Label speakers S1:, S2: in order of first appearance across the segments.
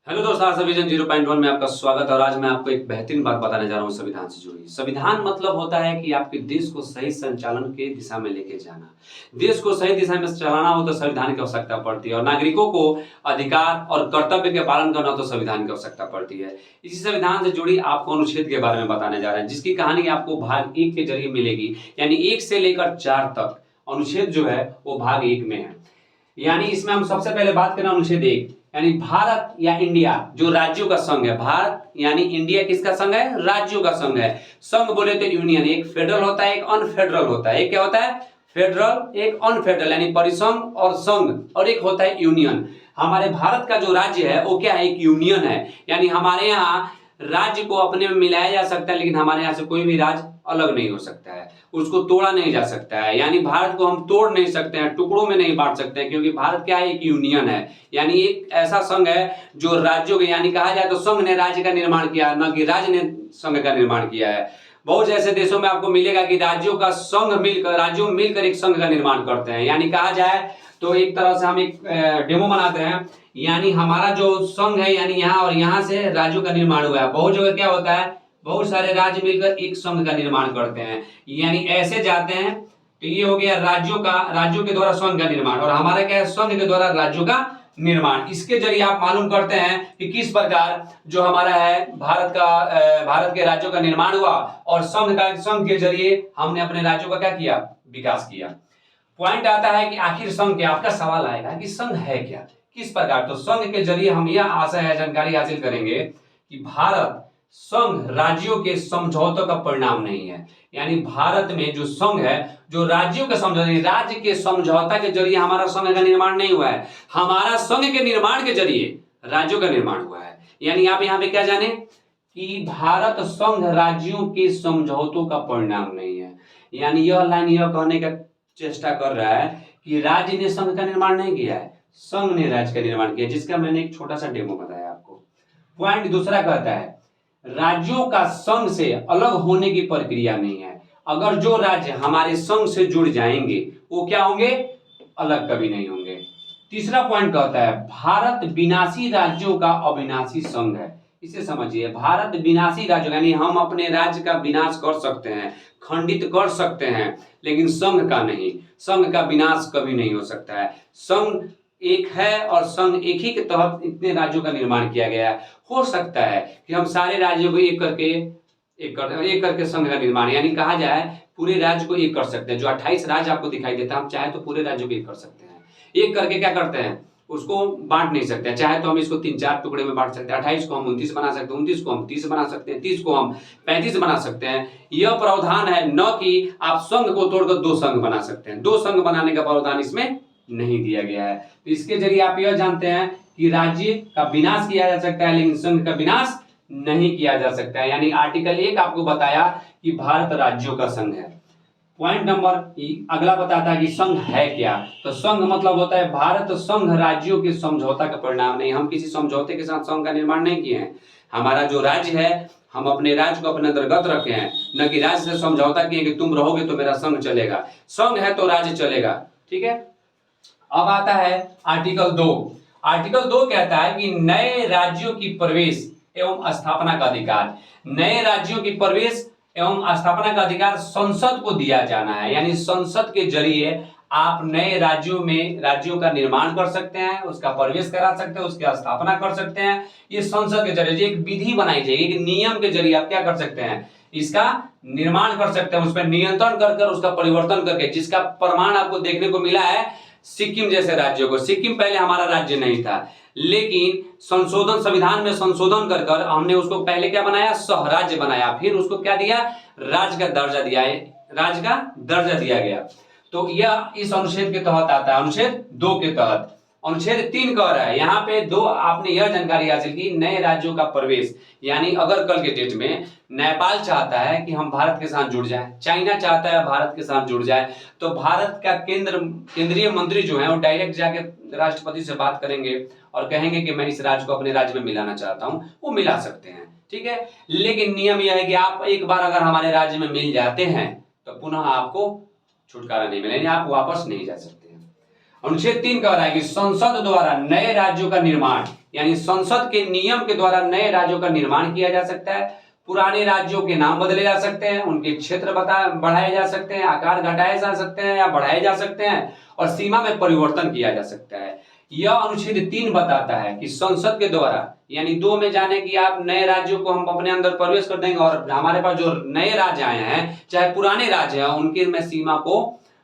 S1: Hello दोस्तों, आज vision 0.1 में आपका स्वागत है। और आज मैं आपको एक बेहतरीन बात बताने जा रहा हूँ संविधान से जुड़ी। संविधान मतलब होता है कि आपके देश को सही संचालन के दिशा में लेके जाना। देश को सही दिशा में चलाना हो तो संविधान की आवश्यकता पड़ती है, और नागरिकों को अधिकार और कर्तव्य के पालन करना हो तो संविधान की आवश्यकता पड़ती है। इसी संविधान से जुड़ी आपको अनुच्छेद के बारे में बताने जा रहे हैं, जिसकी कहानी आपको भाग 1 के जरिए मिलेगी। यानी 1 से लेकर 4 तक अनुच्छेद जो है वो भाग 1 में है। यानी इसमें हम सबसे पहले बात करें अनुच्छेद 1, यानी भारत या इंडिया जो राज्यों का संघ है। भारत यानी इंडिया किसका संघ है? राज्यों का संघ है। संघ बोले तो यूनियन, एक फेडरल होता है, एक अनफेडरल होता है। एक क्या होता है? फेडरल, एक अनफेडरल यानी परिसंघ और संघ, और एक होता है यूनियन। हमारे भारत का जो राज्य है वो क्या है? एक यूनियन है। यानी हमारे यहाँ राज्य को अपने में मिलाया जा सकता है, लेकिन हमारे यहाँ से कोई भी राज्य अलग नहीं हो सकता है, उसको तोड़ा नहीं जा सकता है। यानी भारत को हम तोड़ नहीं सकते हैं, टुकड़ों में नहीं बांट सकते हैं, क्योंकि भारत क्या है? एक यूनियन है। यानी एक ऐसा संघ है जो राज्यों के, यानी कहा जाए तो संघ ने राज्य का निर्माण किया, न कि राज्य ने संघ का निर्माण किया है। बहुत ऐसे देशों में आपको मिलेगा कि राज्यों का संघ मिलकर, राज्यों मिलकर एक संघ का निर्माण करते हैं। यानी कहा जाए तो एक तरह से हम एक डेमो बनाते हैं। यानी हमारा जो संघ है, यानी यहाँ और यहाँ से राज्यों का निर्माण हुआ है। बहुत जगह क्या होता है? बहुत सारे राज्य मिलकर एक संघ का निर्माण करते हैं। यानी ऐसे जाते हैं तो ये हो गया राज्यों के द्वारा संघ का निर्माण, और हमारा क्या है? संघ के द्वारा राज्यों का निर्माण। इसके जरिए आप मालूम करते हैं कि किस प्रकार जो हमारा है भारत के राज्यों का निर्माण हुआ, और संघ के जरिए हमने अपने राज्यों का क्या किया? विकास किया। पॉइंट आता है कि आखिर संघ क्या? आपका सवाल आएगा कि संघ है क्या, किस प्रकार? तो संघ के जरिए हम यह आशा है जानकारी हासिल करेंगे कि भारत संघ राज्यों के समझौतों का परिणाम नहीं है। यानी भारत में जो संघ है, जो राज्यों के समझौते, राज्य के समझौता के जरिए हमारा संघ का निर्माण नहीं हुआ है। हमारा संघ के निर्माण के जरिए राज्यों का निर्माण हुआ है। यानी आप यहाँ पे क्या जाने कि भारत संघ राज्यों के समझौतों का परिणाम नहीं है। यानी यह लाइन यह कहने का चेष्टा कर रहा है कि राज्य ने संघ का निर्माण नहीं किया है, संघ ने राज्य का निर्माण किया, जिसका मैंने एक छोटा सा डेमो बताया आपको। पॉइंट दूसरा कहता है राज्यों का संघ से अलग होने की प्रक्रिया नहीं है। अगर जो राज्य हमारे संघ से जुड़ जाएंगे वो क्या होंगे? अलग कभी नहीं होंगे। तीसरा पॉइंट कहता है भारत विनाशी राज्यों का अविनाशी संघ है। इसे समझिए, भारत विनाशी राज्य, यानी हम अपने राज्य का विनाश कर सकते हैं, खंडित कर सकते हैं, लेकिन संघ का नहीं। संघ का विनाश कभी नहीं हो सकता है। संघ एक है और संघ एक ही के तहत इतने राज्यों का निर्माण किया गया है। हो सकता है कि हम सारे राज्यों को एक करके संघ का निर्माण, यानी कहा जाए पूरे राज्य को एक कर सकते हैं। जो 28 राज्य आपको दिखाई देता है, हम चाहे तो पूरे राज्यों को एक कर सकते हैं। एक करके क्या करते हैं? उसको बांट नहीं सकते। चाहे तो हम इसको 3-4 टुकड़े में बांट सकते हैं। 28 को हम 29 बना सकते हैं, 29 को हम 30 बना सकते हैं, 30 को हम 35 बना सकते हैं। यह प्रावधान है, न कि आप संघ को तोड़कर 2 संघ बना सकते हैं। 2 संघ बनाने का प्रावधान इसमें नहीं दिया गया है। तो इसके जरिए आप यह जानते हैं कि राज्य का विनाश किया जा सकता है, लेकिन संघ का विनाश नहीं किया जा सकता है। यानी आर्टिकल 1 आपको बताया कि भारत राज्यों का संघ है। पॉइंट नंबर अगला बताता है कि संघ है क्या। तो संघ मतलब होता है भारत संघ राज्यों के समझौता का परिणाम नहीं। हम किसी समझौते के साथ संघ का निर्माण नहीं किए हैं। हमारा जो राज्य है, हम अपने राज्य को अपने अंतर्गत रखे हैं, न कि राज्य से समझौता किए कि तुम रहोगे तो मेरा संघ चलेगा। संघ है तो राज्य चलेगा। ठीक है। अब आता है आर्टिकल 2। आर्टिकल 2 कहता है कि नए राज्यों की प्रवेश एवं स्थापना का अधिकार, नए राज्यों की प्रवेश एवं स्थापना का अधिकार संसद को दिया जाना है। यानी संसद के जरिए आप नए राज्यों का निर्माण कर सकते हैं, उसका प्रवेश करा सकते हैं, उसकी स्थापना कर सकते हैं। ये संसद के जरिए एक विधि बनाई जाएगी, एक नियम के जरिए आप क्या कर सकते हैं? इसका निर्माण कर सकते हैं, उस पर नियंत्रण कर उसका परिवर्तन करके, जिसका प्रमाण आपको देखने को मिला है सिक्किम जैसे राज्यों को। सिक्किम पहले हमारा राज्य नहीं था, लेकिन संविधान में संशोधन कर हमने उसको पहले क्या बनाया? सहराज्य बनाया। फिर उसको क्या दिया? राज्य का दर्जा दिया है, राज्य का दर्जा दिया गया। तो यह इस अनुच्छेद के तहत आता है, अनुच्छेद 2 के तहत। अनुच्छेद 3 कह रहा है यहाँ पे 2, आपने यह जानकारी हासिल की नए राज्यों का प्रवेश। यानी अगर कल के डेट में नेपाल चाहता है कि हम भारत के साथ जुड़ जाए, चाइना चाहता है भारत के साथ जुड़ जाए, तो भारत का केंद्रीय मंत्री जो है वो डायरेक्ट जाके राष्ट्रपति से बात करेंगे और कहेंगे कि मैं इस राज्य को अपने राज्य में मिलाना चाहता हूं, वो मिला सकते हैं। ठीक है। लेकिन नियम यह है कि आप एक बार अगर हमारे राज्य में मिल जाते हैं तो पुनः आपको छुटकारा नहीं मिलेगा, आप वापस नहीं जा सकते हैं। अनुच्छेद 3 कह रहा है कि संसद द्वारा नए राज्यों का निर्माण, यानी संसद के नियम के द्वारा नए राज्यों का निर्माण किया जा सकता है। पुराने राज्यों के नाम बदले जा सकते हैं, उनके क्षेत्र बढ़ाए जा सकते हैं, आकार घटाए जा सकते हैं या बढ़ाए जा सकते हैं, और सीमा में परिवर्तन किया जा सकता है। यह अनुच्छेद 3 बताता है कि संसद के द्वारा, यानी 2 में जाने कि आप नए राज्यों को हम अपने अंदर प्रवेश कर देंगे और हमारे पास जो नए राज्य आए हैं, चाहे पुराने राज्य हैं, उनके में सीमा को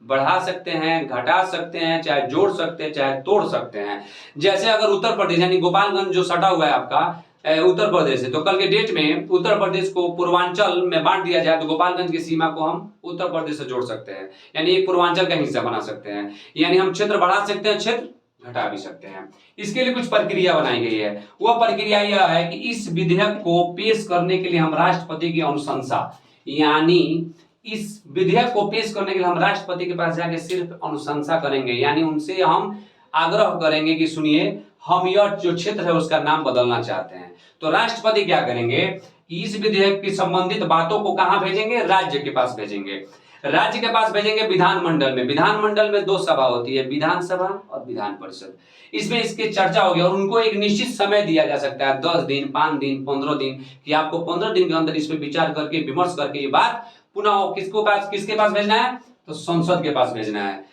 S1: बढ़ा सकते हैं, घटा सकते हैं, चाहे जोड़ सकते हैं, चाहे तोड़ सकते हैं। जैसे अगर उत्तर प्रदेश यानी गोपालगंज जो सटा हुआ है आपका उत्तर प्रदेश है, तो कल के डेट में उत्तर प्रदेश को पूर्वांचल में बांट दिया जाए तो गोपालगंज की सीमा को हम उत्तर प्रदेश से जोड़ सकते हैं, यानी एक पूर्वांचल का हिस्सा बना सकते हैं। यानी हम क्षेत्र बढ़ा सकते हैं, क्षेत्र घटा भी सकते हैं। इसके लिए कुछ प्रक्रिया बनाई गई है। वह प्रक्रिया यह है कि इस विधेयक को पेश करने के लिए हम राष्ट्रपति की अनुशंसा, यानी इस विधेयक को पेश करने के लिए हम राष्ट्रपति के पास जाके सिर्फ अनुशंसा करेंगे, यानी उनसे हम आग्रह करेंगे कि सुनिए, हम यह जो क्षेत्र है उसका नाम बदलना चाहते हैं। तो राष्ट्रपति क्या करेंगे कि इस विधेयक की संबंधित बातों को कहां भेजेंगे? राज्य के पास भेजेंगे। राज्य के पास भेजेंगे विधानमंडल में। विधानमंडल में 2 सभा होती है, विधानसभा और विधान परिषद। इसमें इसकी चर्चा होगी और उनको एक निश्चित समय दिया जा सकता है, 10 दिन, 5 दिन, 15 दिन, कि आपको 15 दिन के अंदर इस पर विचार करके, विमर्श करके ये बात पुनः किसके पास भेजना है? तो संसद के पास भेजना है।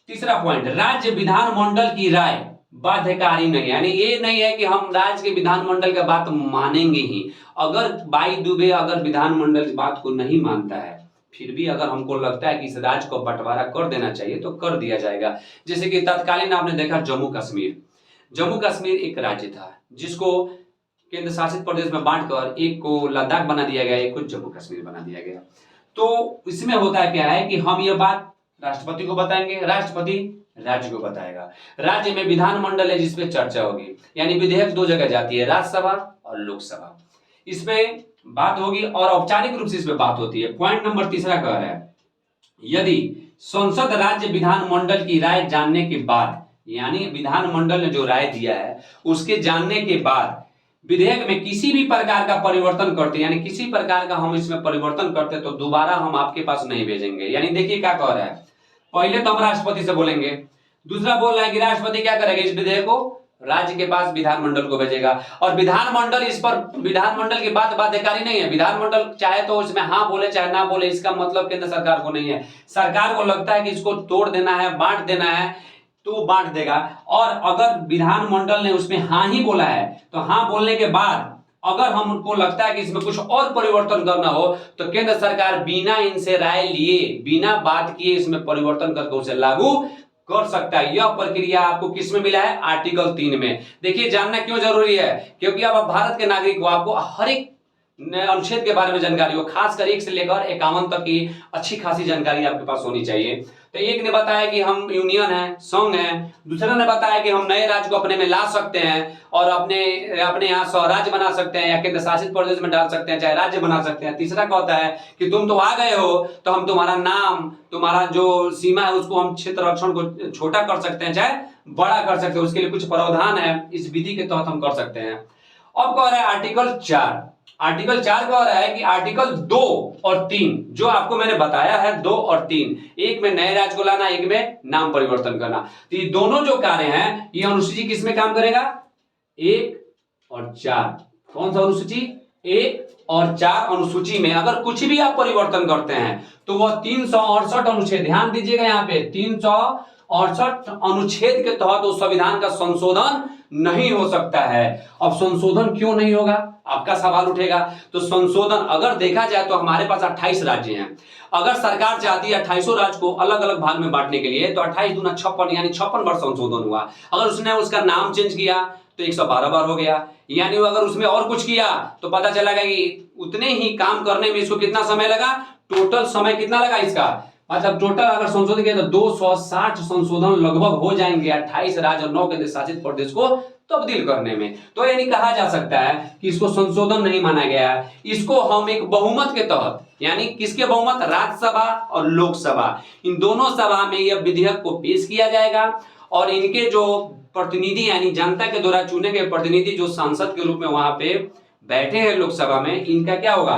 S1: तीसरा पॉइंट, राज्य विधानमंडल की राय बाध्यकारी नहीं, यानी ये नहीं है कि हम राज्य के विधानमंडल की बात मानेंगे ही। अगर बाई दुबे अगर विधानमंडल इस बात को नहीं मानता है, फिर भी अगर हमको लगता है कि इस राज्य को बंटवारा कर देना चाहिए तो कर दिया जाएगा। जैसे कि तत्कालीन आपने देखा जम्मू कश्मीर। जम्मू कश्मीर एक राज्य था जिसको केंद्र शासित प्रदेश में बांटकर एक को लद्दाख बना दिया गया, एक को जम्मू कश्मीर बना दिया गया। तो इसमें होता है क्या है कि हम ये बात राष्ट्रपति को बताएंगे, राष्ट्रपति राज्य को बताएगा। राज्य में विधानमंडल है जिसपे चर्चा होगी, यानी विधेयक 2 जगह जाती है, राज्यसभा और लोकसभा। इसपे बात होगी और औपचारिक रूप से इस पे बात होती है। पॉइंट नंबर 3 कह रहा है, यदि संसद राज्य विधानमंडल की राय जानने के बाद, यानी विधानमंडल ने जो राय दिया है उसके जानने के बाद विधेयक में किसी भी प्रकार का परिवर्तन करते, यानी किसी प्रकार का हम इसमें परिवर्तन करते, तो दोबारा हम आपके पास नहीं भेजेंगे। यानी देखिए क्या कह रहा है, पहले तो हम राष्ट्रपति से बोलेंगे, दूसरा बोल रहा है कि राष्ट्रपति क्या करेगा, इस विधेयक को राज्य के पास विधानमंडल को भेजेगा और विधानमंडल इस पर, विधानमंडल की बात बाध्यकारी नहीं है। विधानमंडल चाहे तो इसमें हाँ बोले चाहे ना बोले, इसका मतलब केंद्र सरकार को नहीं है। सरकार को लगता है कि इसको तोड़ देना है, बांट देना है, तो बांट देगा। और अगर विधानमंडल ने उसमें हाँ ही बोला है तो हाँ बोलने के बाद अगर हमको लगता है कि इसमें कुछ और परिवर्तन करना हो तो केंद्र सरकार बिना इनसे राय लिए, बिना बात किए इसमें परिवर्तन करके उसे लागू कर सकता है। यह प्रक्रिया आपको किस में मिला है? आर्टिकल 3 में। देखिए जानना क्यों जरूरी है, क्योंकि अब आप भारत के नागरिक हो, आपको हर एक अनुच्छेद के बारे में जानकारी हो, खासकर 1 से लेकर 51 तक की अच्छी खासी जानकारी आपके पास होनी चाहिए। तो एक ने बताया कि हम यूनियन है, संघ है, दूसरा ने बताया कि हम नए राज्य को अपने में ला सकते हैं और अपने यहाँ स्वराज्य बना सकते हैं या केंद्र शासित प्रदेश में डाल सकते हैं, चाहे राज्य बना सकते हैं। तीसरा कहता है कि तुम तो आ गए हो तो हम तुम्हारा नाम, तुम्हारा जो सीमा है उसको हम क्षेत्र रक्षण को छोटा कर सकते हैं चाहे बड़ा कर सकते हैं, उसके लिए कुछ प्रावधान है, इस विधि के तहत हम कर सकते हैं। अब कह रहा है आर्टिकल 4, आर्टिकल 4 कह रहा है कि आर्टिकल 2 और 3 जो आपको मैंने बताया है, 2 और 3, एक में नए राज्य को लाना, एक में नाम परिवर्तन करना, तो ये दोनों जो कार्य हैं ये अनुसूची किसमें काम करेगा? 1 और 4। कौन सा अनुसूची? 1 और 4 अनुसूची में अगर कुछ भी आप परिवर्तन करते हैं तो वह 368 अनुच्छेद, ध्यान दीजिएगा यहाँ पे 368 अनुच्छेद के तहत उस संविधान का संशोधन नहीं हो सकता है। अब संशोधन क्यों नहीं होगा आपका सवाल उठेगा। तो संशोधन अगर देखा जाए तो हमारे पास 28 राज्य हैं। अगर सरकार चाहती है 28 राज्य को अलग अलग भाग में बांटने के लिए तो 28 दूना 56, यानी 56 बार संशोधन हुआ। अगर उसने उसका नाम चेंज किया तो 112 बार हो गया, यानी अगर उसमें और कुछ किया तो पता चलेगा कि उतने ही काम करने में इसको कितना समय लगा, टोटल समय कितना लगा इसका, मतलब टोटल अगर संशोधन किया तो 260 संशोधन लगभग हो जाएंगे 28 राज्य और 9 केंद्र शासित प्रदेश को तब्दील करने में। तो यानी कहा जा सकता है कि इसको संशोधन नहीं माना गया है, इसको हम एक बहुमत के तहत, यानी किसके बहुमत? राज्यसभा और लोकसभा, इन दोनों सभा में यह विधेयक को पेश किया जाएगा और इनके जो प्रतिनिधि, यानी जनता के द्वारा चुने गए प्रतिनिधि जो सांसद के रूप में वहां पे बैठे हैं लोकसभा में, इनका क्या होगा?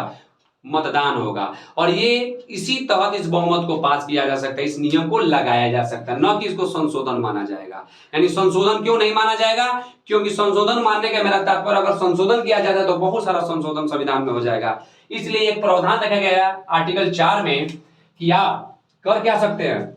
S1: मतदान होगा और ये इसी तहत इस बहुमत को पास किया जा सकता है, इस नियम को लगाया जा सकता है, न कि इसको संशोधन माना जाएगा। यानी संशोधन क्यों नहीं माना जाएगा? क्योंकि संशोधन मानने का मेरा तात्पर्य अगर संशोधन किया जाता है तो बहुत सारा संशोधन संविधान में हो जाएगा। इसलिए एक प्रावधान रखा गया है आर्टिकल 4 में कि आप कर क्या सकते हैं,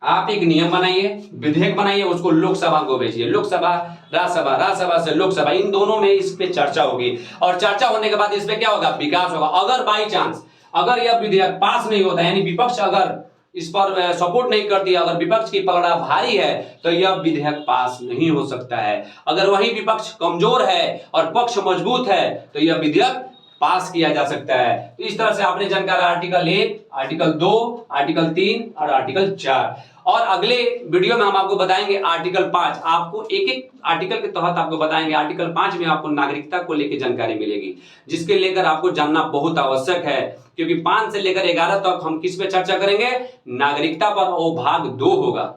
S1: आप एक नियम बनाइए, विधेयक बनाइए, उसको लोकसभा को भेजिए, लोकसभा राज्यसभा, राज्यसभा से लोकसभा, इन दोनों में इस पे चर्चा होगी और चर्चा होने के बाद इस पे क्या होगा, विकास होगा। अगर बाई चांस अगर यह विधेयक पास नहीं होता, यानी विपक्ष अगर इस पर सपोर्ट नहीं करती, अगर विपक्ष की पलड़ा भारी है तो यह विधेयक पास नहीं हो सकता है। अगर वही विपक्ष कमजोर है और पक्ष मजबूत है तो यह विधेयक पास किया जा सकता है। तो इस तरह से आपने जानकारी आर्टिकल 1, आर्टिकल 2, आर्टिकल 3 और आर्टिकल 4 और अगले वीडियो में हम आपको बताएंगे आर्टिकल 5। आपको एक एक आर्टिकल के तहत आपको बताएंगे। आर्टिकल 5 में आपको नागरिकता को लेकर जानकारी मिलेगी, जिसके लेकर आपको जानना बहुत आवश्यक है, क्योंकि 5 से लेकर 11 तक हम किस पे चर्चा करेंगे, नागरिकता पर, और भाग 2 होगा।